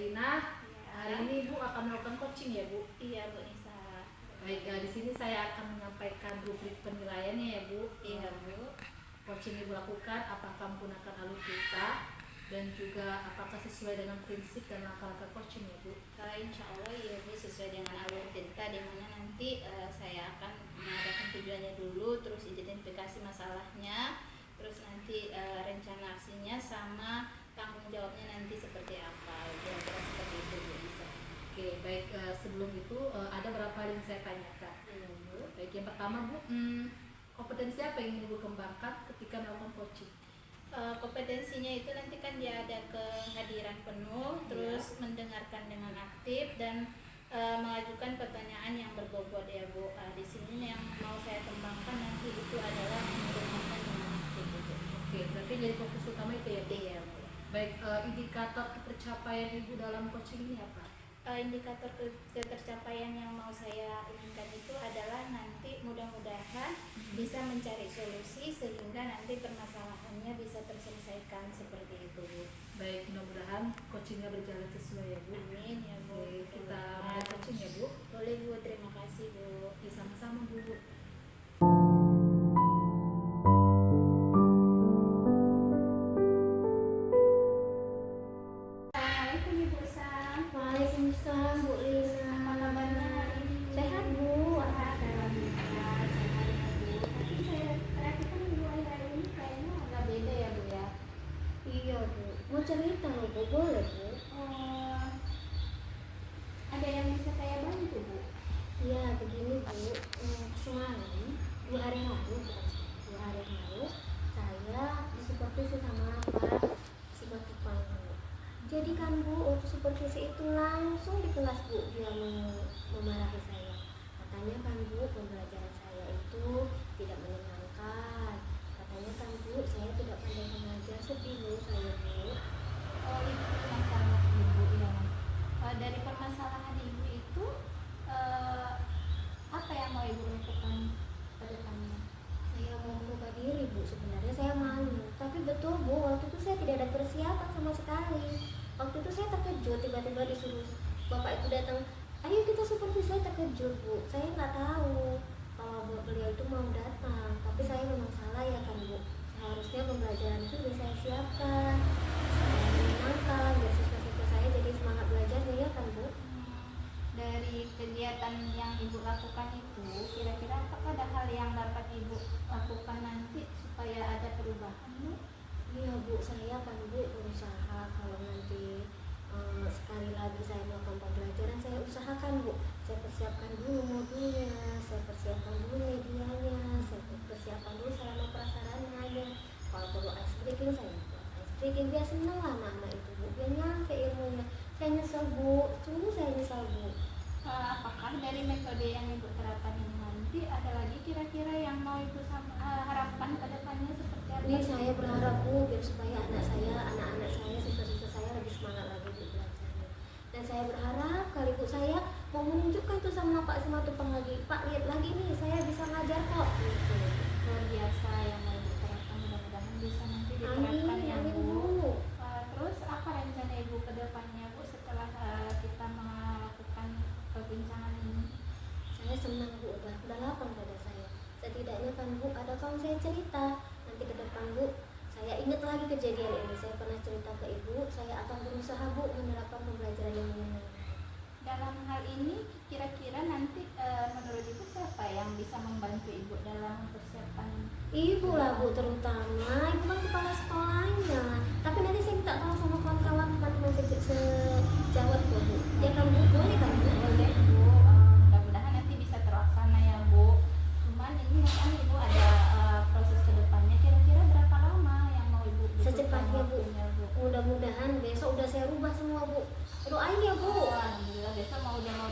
Lina. Ya. Hari ini Ibu akan melakukan coaching ya Bu? Iya Bu Nisa. Baik, di sini saya akan menyampaikan rubrik penilaiannya ya Bu. Iya Bu. Coaching Ibu lakukan apakah menggunakan alutsista dan juga apakah sesuai dengan prinsip dan langkah-langkah coaching ya Bu? Insya Allah ya Bu, sesuai dengan alur cerita, di mana nanti saya akan mengadakan tujuannya dulu, terus identifikasi masalahnya, terus nanti rencana aksinya sama tanggung jawabnya nanti seperti apa, kira-kira seperti itu Bu Nisa. Oke, baik, sebelum itu ada beberapa hal yang saya tanyakan. Iya Bu. Baik, yang pertama Bu, kompetensi apa yang ingin Ibu kembangkan ketika melakukan coaching? Kompetensinya itu nanti kan dia ada kehadiran penuh, terus mendengarkan dengan aktif dan mengajukan pertanyaan yang berbobot ya Bu. Di sini yang mau saya kembangkan nanti itu adalah mendengarkan dengan aktif gitu. Oke, berarti jadi fokus utama itu ya Bu? Iya Bu. Baik, indikator ketercapaian Ibu dalam coaching ini apa? Indikator ketercapaian yang mau saya inginkan itu adalah nanti mudah-mudahan bisa mencari solusi sehingga nanti permasalahannya bisa terselesaikan seperti itu Bu. Baik, mudah-mudahan coachingnya berjalan sesuai ya Bu. Amin ya Bu. Oke, kita mulai coaching ya Bu. Boleh Bu, terima kasih Bu. Ya, sama-sama Bu. Assalamualaikum Ibu Sam. Waalaikumsalam Bu Lina. Apa kabarnya hari ini? Sehat Bu. Alhamdulillah sehat ya Bu. Tapi saya perhatikan Ibu hari ini kayaknya agak beda ya Bu ya. Iya Bu. Mau cerita loh Bu, boleh Bu? Oh, ada yang bisa saya bantu Bu? Iya begini Bu. Semalam 2 hari yang lalu, bukan 2 hari yang lalu, saya disupervisi sama Pak Psikolog Bu. Jadi kan Bu, waktu supervisi itu langsung di kelas Bu dia memarahi saya. Katanya kan Bu, pembelajaran saya itu tidak menyenangkan. Katanya kan Bu, saya tidak pandai mengajar. Sedih Bu saya Bu. Oh, itu masalah Ibu ya. Dari permasalahan Ibu itu apa yang mau Ibu lakukan ke depannya? Saya mau merubah diri Bu, sebenarnya saya malu. Tapi betul Bu, waktu itu saya tidak ada persiapan sama sekali. Waktu itu saya terkejut, tiba-tiba disuruh bapak itu datang, ayo kita supervisi. Saya terkejut Bu, saya nggak tahu kalau beliau itu mau datang. Tapi saya memang salah ya kan Bu, seharusnya pembelajaran itu sudah saya siapkan, saya menyenangkan biar siswa-siswa saya jadi semangat belajarnya ya kan Bu. Dari kegiatan yang Ibu lakukan itu, kira-kira apakah ada hal yang dapat Ibu lakukan nanti supaya ada perubahan Bu? Iya Bu, saya kan Bu berusaha kalau nanti sekali lagi saya melakukan pembelajaran, saya usahakan Bu, saya persiapkan dulu modulnya, saya persiapkan dulu medianya, saya persiapkan dulu sarana prasarananya. Kalau perlu ice breaking, saya buat ice breaking biar senang lah anak-anak itu Bu, biar nyampe ilmunya. Saya nyesel Bu, sungguh saya nyesel Bu. Apakah dari metode yang Ibu terapkan ini nanti ada lagi kira-kira yang mau Ibu harapkan ke depannya seperti apa? Ini saya berharap Bu, biar supaya anak-anak saya, siswa-siswa saya lebih semangat lagi di belajarnya. Dan saya berharap kali Bu saya mau menunjukkan tuh sama Pak Simatupang lagi, Pak lihat lagi nih saya bisa ngajar kok. Gitu. Luar biasa yang mau Ibu terapkan, mudah-mudahan bisa nanti diterapkan ya Amin Bu. Bu. Terus apa rencana Ibu ke depannya Bu setelah kita melakukan perbincangan ini? Saya senang Bu, udah lapang pada saya. Setidaknya kan Bu, ada kawan saya cerita. Nanti ke depan Bu, saya ingat lagi kejadian ini. Saya pernah cerita ke Ibu, saya akan berusaha Bu menerapkan pembelajaran yang menyenangkan. Dalam hal ini kira-kira nanti menurut Ibu siapa yang bisa membantu Ibu dalam persiapan? Ibu lah Bu, terutama Ibu kan kepala sekolahnya. Tapi nanti saya minta tolong sama kawan-kawan teman-teman sejawat Bu. Ya kan Bu, boleh kan Bu? Boleh Bu, mudah-mudahan nanti bisa terlaksana ya Bu. Cuman ini kan Ibu ada proses kedepannya, kira-kira berapa lama yang mau Ibu butuhkan Secepatnya Bu. waktunya, Bu? Mudah-mudahan besok udah saya rubah semua Bu. Doain ya Bu. Alhamdulillah besok udah mau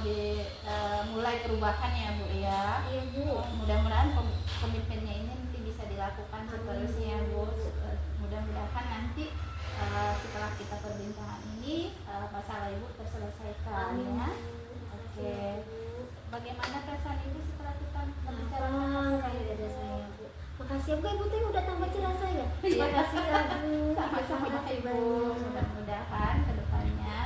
mulai perubahan ya Bu ya. Iya Bu. Mudah-mudahan komitmennya ini nanti bisa dilakukan seterusnya Bu. Mudah-mudahan nanti setelah kita perbincangan ini masalah Ibu terselesaikan ya. Oke. Bagaimana perasaan Ibu setelah kita membicarakan masalah Kayak dada itu? saya Bu. Makasih ya Bu, Ibu tuh udah tambah cerah saya. Makasih ya Bu. Sama-sama Makasih Ibu. banyak. Mudah-mudahan kedepannya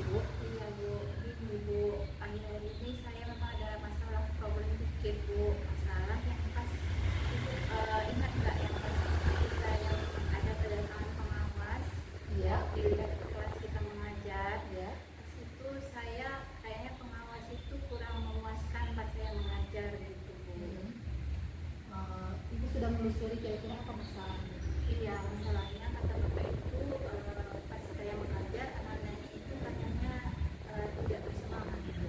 Bu. Iya Bu, ini Bu, akhir-akhir ini saya memang ada masalah problem dikit Bu, masalah yang pas Ibu ingat nggak yang pas kita yang ada kedatangan pengawas Iya. di kelas kita mengajar. Ya. Pas itu saya kayaknya pengawas itu kurang memuaskan pas saya mengajar gitu Bu. Ibu sudah menelusuri kira-kira apa masalahnya? Iya, masalahnya kata bapak itu pas saya mengajar anak-anak itu katanya tidak bersemangat gitu.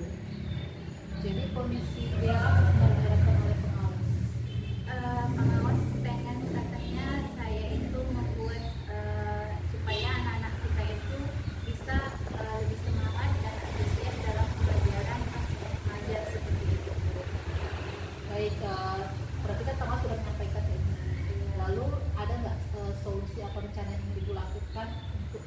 Jadi kondisi dia diharapkan oleh pengawas. Pengawas pengen katanya saya itu membuat supaya anak-anak kita itu bisa lebih semangat dan antusias dalam pembelajaran pas mengajar seperti itu. Baik, berarti kan pengawas sudah menyampaikan ya. Lalu ada nggak solusi atau rencana yang ibu lakukan untuk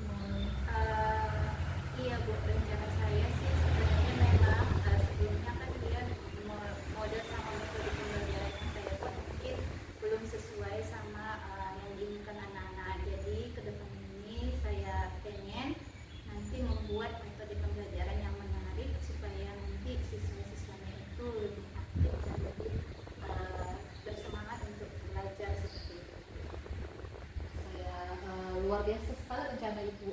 Iya Bu, rencana saya sih sebenarnya memang sebelumnya kan dia model sama metode pembelajaran yang saya buat mungkin belum sesuai sama yang diinginkan anak-anak. Jadi ke depan ini saya pengen nanti membuat metode pembelajaran yang menarik supaya nanti siswa-siswanya itu lebih aktif dan lebih bersemangat untuk belajar seperti itu. saya luar biasa sekali rencana ibu.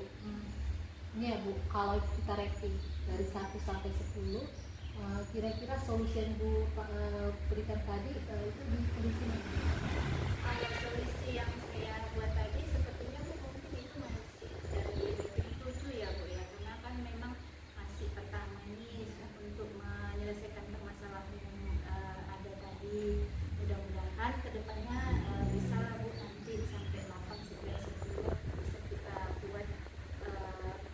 Ini ya Bu, kalau kita ranking dari 1 sampai 10, kira-kira solusi yang Bu berikan tadi itu di sini. Kalau solusi yang saya buat tadi sepertinya Bu mungkin itu masih dari rating 7 ya Bu ya, karena kan memang masih pertama ini untuk menyelesaikan permasalahan yang ada tadi. Mudah-mudahan kedepannya bisa lah Bu nanti sampai 8 sampai 10 bisa kita buat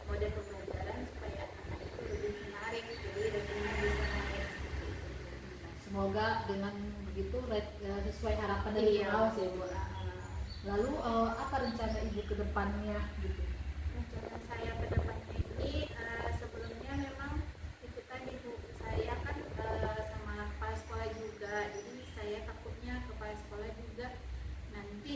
model pembelajaran supaya anak itu lebih menarik, jadi ratingnya bisa naik seperti itu. Semoga dengan begitu sesuai harapan dari pengawas ya Bu. Lalu apa rencana ibu ke depannya gitu? Rencana saya ke depannya ini sebelumnya memang itu tadi Bu, saya kan sama kepala sekolah juga, jadi saya takutnya kepala sekolah juga nanti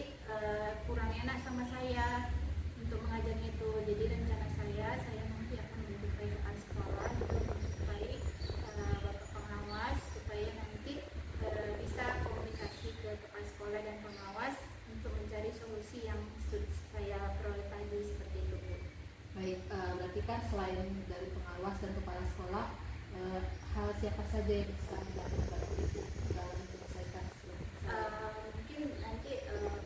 kurang enak sama saya untuk mengajarnya itu. Jadi rencana saya nanti akan menjumpai kepala sekolah untuk menjumpai bapak pengawas supaya nanti bisa komunikasi ke kepala sekolah dan pengawas untuk mencari solusi yang saya peroleh tadi seperti itu Bu. Baik, berarti kan selain dari pengawas dan kepala sekolah, hal siapa saja yang bisa dilakukan ibu dalam menyelesaikan Mungkin nanti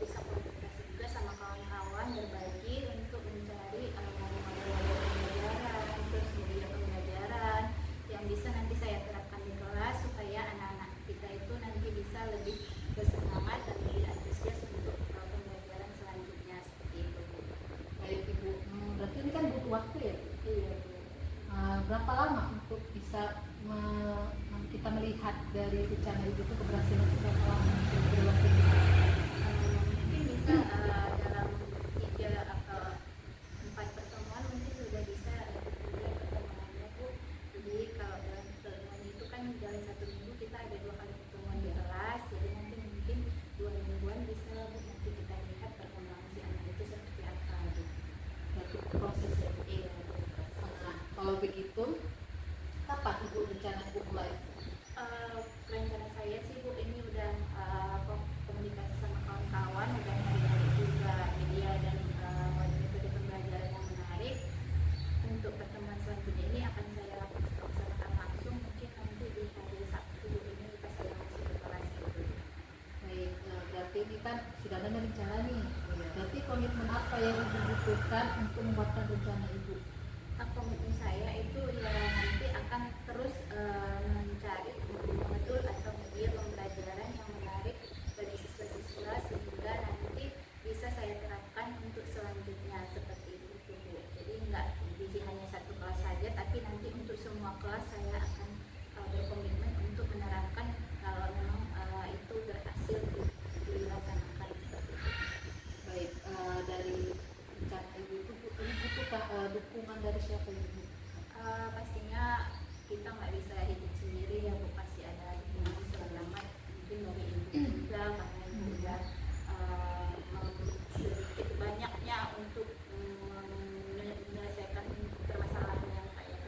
bisa komunikasi juga sama kawan-kawan, berbagi untuk mencari model-model pembelajaran, terus media pembelajaran yang bisa nanti saya terapkan di kelas supaya anak-anak kita itu nanti bisa lebih bersemangat dan lebih antusias untuk pembelajaran selanjutnya seperti itu Bu. Baik Ibu, berarti ini kan butuh waktu ya? Iya Bu. Berapa lama untuk bisa kita melihat dari rencana ibu itu keberhasilan itu berapa lama untuk waktu itu? Mungkin bisa dalam 3 atau 4 pertemuan mungkin sudah bisa dilihat pertemuannya Bu. Jadi kalau dalam pertemuan itu kan dalam 1 minggu kita ada 2 kali pertemuan di kelas, jadi nanti mungkin 2 mingguan bisa Bu nanti kita lihat perkembangan si anak itu seperti apa gitu. Berarti prosesnya. Iya. Nah, kalau begitu, kapan ibu rencana ibu mulai? Rencana saya sih Bu ini udah komunikasi sama kawan-kawan, udah nyari juga media dan metode pembelajaran yang menarik. Untuk pertemuan selanjutnya ini akan saya laksanakan langsung mungkin nanti di hari Sabtu ini pas saya masih ke kelas gitu. Baik, berarti ini kan sudah ada rencana nih. Berarti komitmen apa yang ibu butuhkan untuk membuatkan rencana ibu? Komitmen saya itu ya nanti akan terus mencari modul atau media pembelajaran yang menarik bagi siswa-siswa sehingga nanti bisa saya terapkan untuk selanjutnya seperti itu Bu. Jadi nggak hanya 1 kelas saja, tapi nanti untuk semua kelas saya akan berkomitmen untuk menerapkan kalau memang itu berhasil dilaksanakan seperti itu. Baik, dari rencana ibu itu butuh dukungan dari siapa ibu? Pastinya kita nggak bisa hidup sendiri ya Bu, pasti ada dukungan selamat mungkin dari ibu juga karena ibu udah sedikit banyaknya untuk menyelesaikan permasalahan yang saya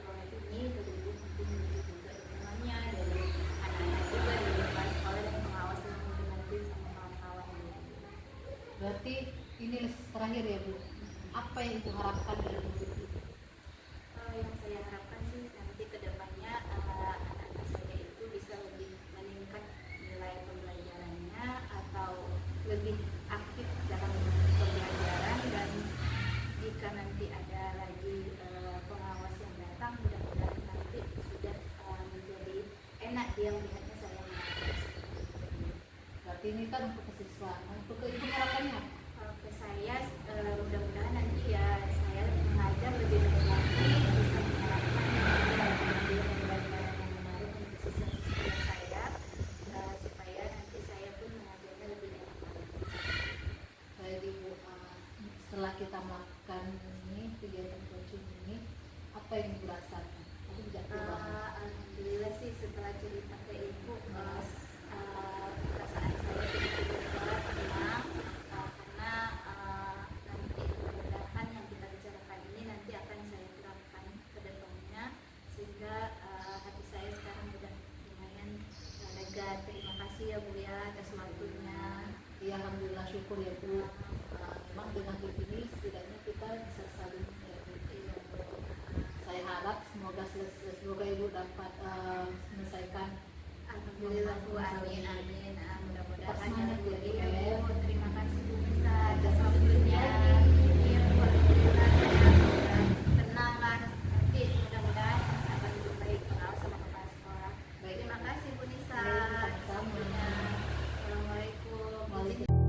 yang ibu harapkan dari murid itu? Yang saya harapkan sih nanti kedepannya anak-anak saya itu bisa lebih meningkat nilai pembelajarannya atau lebih aktif dalam pembelajaran, dan jika nanti ada lagi pengawas yang datang, mudah-mudahan nanti sudah menjadi enak dia melihatnya saya mengajar. Berarti ini kan untuk ke siswa, untuk ke ibu harapannya apa? Ke saya mudah-mudahan nanti ya saya mengajar lebih baik lagi, bisa menerapkan pembelajaran yang menarik untuk siswa-siswa saya, supaya nanti saya pun mengajarnya lebih enak lagi. Baik ibu, setelah kita melakukan ini kegiatan coaching ini, apa yang ibu rasakan? Aku tidak perubahan. Alhamdulillah sih setelah cerita ke ibu, perasaan saya sedikit berubah, tenang, karena nanti mudah-mudahan yang kita bicarakan ini nanti akan saya terapkan ke depannya, sehingga hati saya sekarang sudah lumayan lega. Terima kasih ya Bu ya atas waktunya. Ya, alhamdulillah, syukur ya Bu. Memang dengan begini setidaknya kita bisa saling ya, Bu. Saya harap semoga ibu dapat menyelesaikan. Alhamdulillah Bu, amin amin. Mudah-mudahan Semangat ya, Bu. iya Bu. Terima kasih Bu Nisa atas waktunya. Iya Bu, alhamdulillah saya udah tenang lah. Nanti mudah-mudahan akan lebih baik pengawas sama kepala sekolah. Baik. Terima kasih Bu Nisa. Baik, sama-sama. Assalamualaikum. Waalaikumsalam.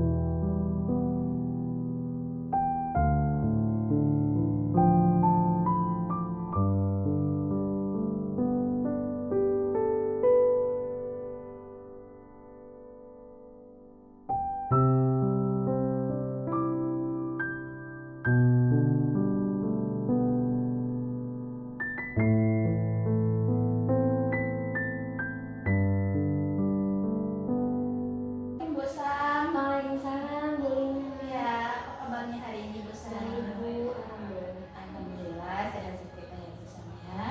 Bu Sam. Waalaikumsalam, Bu Lina. Ya, apa kabarnya hari ini Bu Sam? Baik, Bu. Alhamdulillah. Alhamdulillah, saya seperti yang bersama.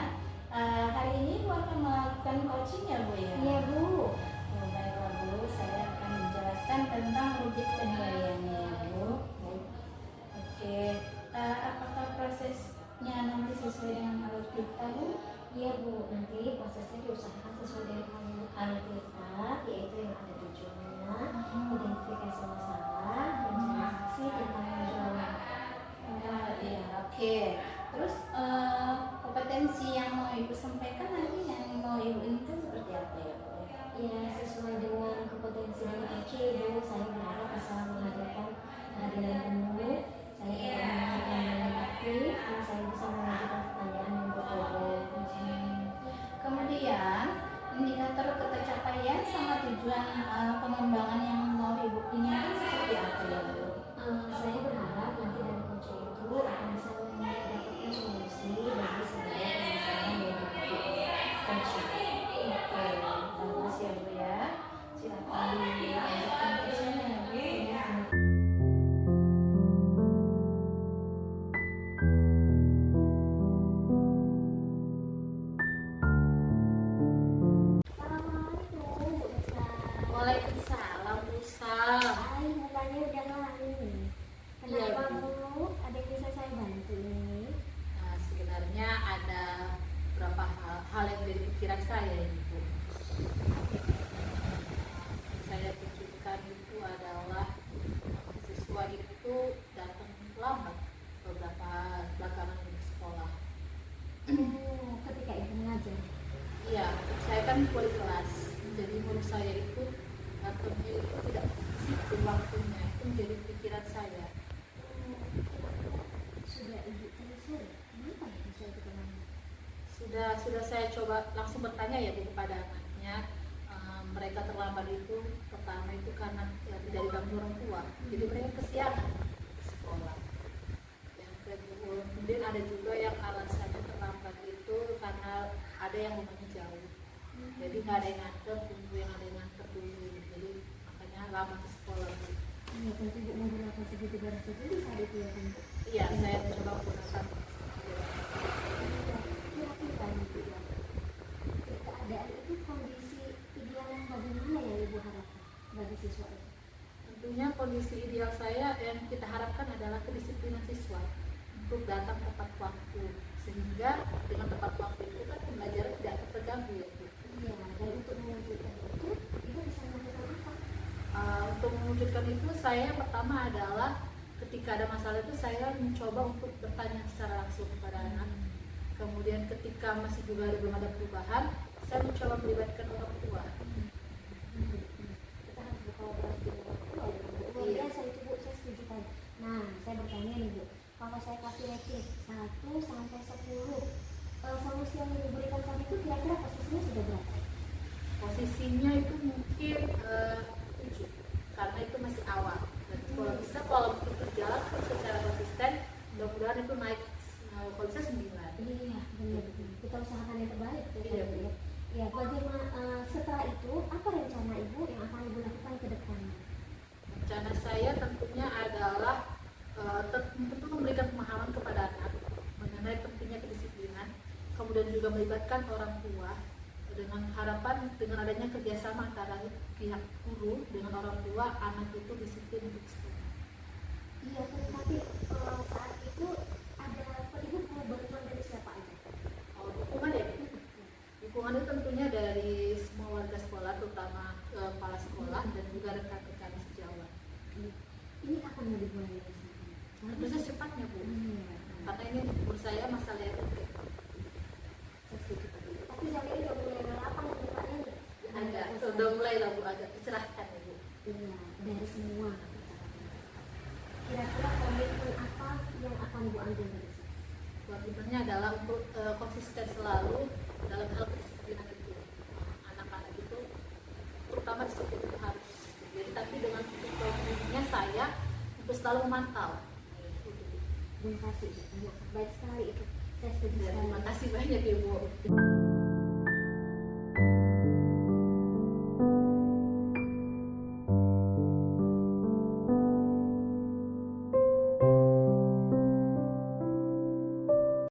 Hari ini Bu akan melakukan coaching ya Bu ya? Iya, Bu. Oh, baiklah Bu, saya akan menjelaskan tentang wujud penilaiannya ya Bu. Oke, apakah prosesnya nanti sesuai dengan alur kita Bu? Iya, Bu. Nanti prosesnya diusahakan sesuai dengan alur kita, yaitu yang ada tujuannya, identifikasi masalah, rencana aksi, dan tanggung jawab. Ya, oke. Terus kompetensi yang mau Ibu sampaikan nanti yang mau Ibu ini seperti apa ya Bu? Ya, sesuai dengan kompetensi dari KC, Bu, saya berharap bisa menghadirkan kehadiran penuh, saya bisa menghadirkan dengan aktif, dan saya bisa mengajukan pertanyaan yang berkaitan. Kemudian indikator ketercapaian sama tujuan pengembangan yang mau Ibu inginkan seperti apa ya Bu? Saya berharap nanti dari coach itu akan bisa mendapatkan solusi bagi segala permasalahan yang dihadapi oleh coach. Oke, bagus ya Bu ya. Silakan dilanjutkan coachingnya ya Bu ya. Assalamualaikum, Bu Nisa. Waalaikumsalam Bu Sam. Hai, mukanya udah lari. Iya, Kenapa, Bu. Bu? Ada yang bisa saya bantu ini? Nah, sebenarnya ada beberapa hal yang dari pikiran saya ini Bu. Saya pikirkan itu adalah siswa itu datang lambat beberapa belakangan ini ke sekolah. Oh, ketika ibu mengajar. Iya, saya kan wali kelas, jadi menurut saya itu datangnya itu tidak sistem waktunya, itu menjadi pikiran saya. Sudah ibu telusuri, kenapa ya bisa itu namanya? Sudah saya coba langsung bertanya ya Bu kepada anaknya. Mereka terlambat itu pertama itu karena ya, tidak dibantu orang tua, jadi mereka kesiangan ke sekolah. Yang kedua, kemudian ada juga yang alasannya terlambat itu karena ada yang rumahnya jauh, jadi nggak ada yang nganter, tunggu yang ada yang nganter dulu, jadi makanya lama ke sekolah Bu. Iya, tentu ibu menggunakan segitiga rasa dulu saat itu ya, Bu. Iya, saya mencoba menggunakan. Kira-kira ibu ya, keadaan itu kondisi ideal yang bagaimana ya ibu harapkan bagi siswa itu? Tentunya kondisi ideal saya yang kita harapkan adalah kedisiplinan siswa. untuk datang tepat waktu, sehingga dengan tepat waktu itu kan pembelajaran tidak terganggu ya Bu. Iya, dan untuk mewujudkan itu ibu bisa melakukan apa? Untuk mewujudkan itu saya yang pertama adalah ketika ada masalah itu saya mencoba untuk bertanya secara langsung kepada anak. Kemudian ketika masih juga belum ada perubahan, saya mencoba melibatkan orang tua. Kita harus berkolaborasi dengan orang tua ya, Bu. Luar Iya. biasa itu Bu, saya setuju kan. Nah, saya bertanya nih Bu, kalau saya kasih rating 1 sampai 10, solusi yang diberikan tadi itu kira-kira posisinya sudah berapa? Posisinya itu mungkin 7, karena itu masih awal. Dan kalau bisa kalau untuk berjalan terus secara konsisten, mudah-mudahan itu naik, kalau bisa 9. Iya, benar. Kita usahakan yang terbaik ya. Iya, Bu. Ya, bagaimana setelah itu apa rencana Ibu yang akan Ibu lakukan ke depannya? Rencana saya tentunya adalah tentu memberikan pemahaman kepada anak mengenai pentingnya kedisiplinan, kemudian juga melibatkan orang tua dengan harapan dengan adanya kerjasama antara pihak guru dengan orang tua, anak itu disiplin untuk sekolah. Iya, tapi saat itu ada Ibu mau bantuan dari siapa aja? Dukungan ya, dukungan itu tentunya dari semua warga sekolah, terutama kepala sekolah dan juga rekan-rekan sejawat. Ini kapan mau dimulai? Tentu saja cepatnya Bu, Iya. karena ini menurut saya masalah yang penting. Saya setuju. Tapi saat ini udah mulai ada lapang mukanya nih. Agak sudah mulai lah Bu, agak dicerahkan ya Bu. Iya, dari semua. Kira-kira komitmen apa yang akan Ibu ambil dari sini? Komitmennya adalah untuk konsisten selalu dalam hal kedisiplinan itu. Anak-anak itu terutama disiplin itu harus. Jadi tapi dengan komitmennya saya untuk selalu memantau. Terima kasih, baik sekali itu. Saya setuju Dan sekali. terima kasih banyak Ibu.